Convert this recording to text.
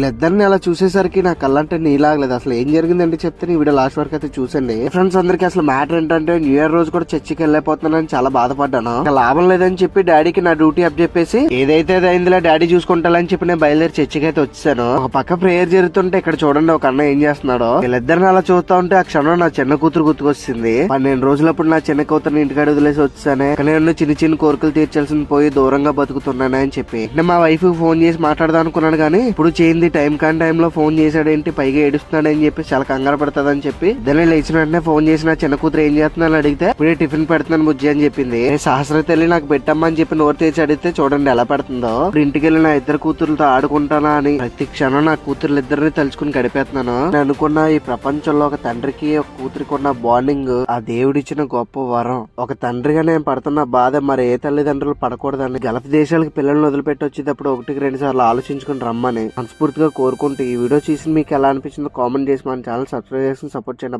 వీళ్ళిద్దరిని అలా చూసేసరికి నా కళ్ళంటే నీలాగలేదు. అసలు ఏం జరిగిందంటే చెప్తే ఈ వీడియో లాస్ట్ వరకు అయితే చూసండి. ఫ్రెండ్స్ అందరికి అసలు మ్యాటర్ ఏంటంటే న్యూ ఇయర్ రోజు కూడా చర్చికి వెళ్ళిపోతున్నానని చాలా బాధపడ్డాను. లాభం లేదని చెప్పి డాడీకి నా డ్యూటీ అప్ చెప్పేసి ఏదైతే అయిందిలా డాడీ చూసుకుంటాలని చెప్పి నేను బయలుదేరి చర్చికి అయితే వచ్చాను. ఒక పక్క ప్రేయర్ జరుగుతుంటే ఇక్కడ చూడండి ఒక అన్న ఏం చేస్తున్నాడో. వీళ్ళిద్దరిని అలా చూస్తా ఉంటే ఆ క్షణం నా చిన్న కూతురు గుర్తుకొచ్చింది. 12 రోజులప్పుడు నా చిన్న కూతురుని ఇంటికాడ వదిలేసి వచ్చానే. నేను చిన్న చిన్న కోరికలు తీర్చాల్సింది పోయి దూరంగా బతుకుతున్నాను అని చెప్పి మా వైఫ్ ఫోన్ చేసి మాట్లాడదాం అనుకున్నాను కానీ ఇప్పుడు చేయింది టైం కాని టైంలో ఫోన్ చేశాడేంటి పైగా ఏడుస్తున్నాడు అని చెప్పి చాలా కంగారు పడుతుంది చెప్పి దాన్ని లేచిన వెంటనే ఫోన్ చేసిన చిన్న కూతురు ఏం చేస్తున్నాను అడిగితే ఇప్పుడే టిఫిన్ పెడుతున్నాను బుజ్జి అని చెప్పింది. సహస్ర తల్లి నాకు పెట్టమ్మా అని చెప్పి నోరు తెచ్చి అడిగితే చూడండి ఎలా పెడుతుందో. ఇప్పుడు ఇంటికి వెళ్ళి నా ఇద్దరు కూతురులతో ఆడుకుంటానా అని ప్రతి క్షణం నా కూతురు ఇద్దరిని తలుచుకుని గడిపేస్తున్నాను. నేను అనుకున్న ఈ ప్రపంచంలో ఒక తండ్రికి ఒక కూతురికి ఉన్న బాండింగ్ ఆ దేవుడిచ్చిన గొప్ప వరం. ఒక తండ్రిగా నేను పడుతున్న బాధ మరి ఏ తల్లిదండ్రులు పడకూడదని గల్ఫ్ దేశాలకు పిల్లల్ని వదిలిపెట్టి వచ్చేటప్పుడు 1-2 సార్లు ఆలోచించుకుని రమ్మని మనస్ఫూర్తిగా కోరుకుంటూ ఈ వీడియో చూసి మీకు ఎలా అనిపించిందో కామెంట్ చేసి మన ఛానల్ సబ్స్క్రైబ్ చేసి సపోర్ట్ చేయండి.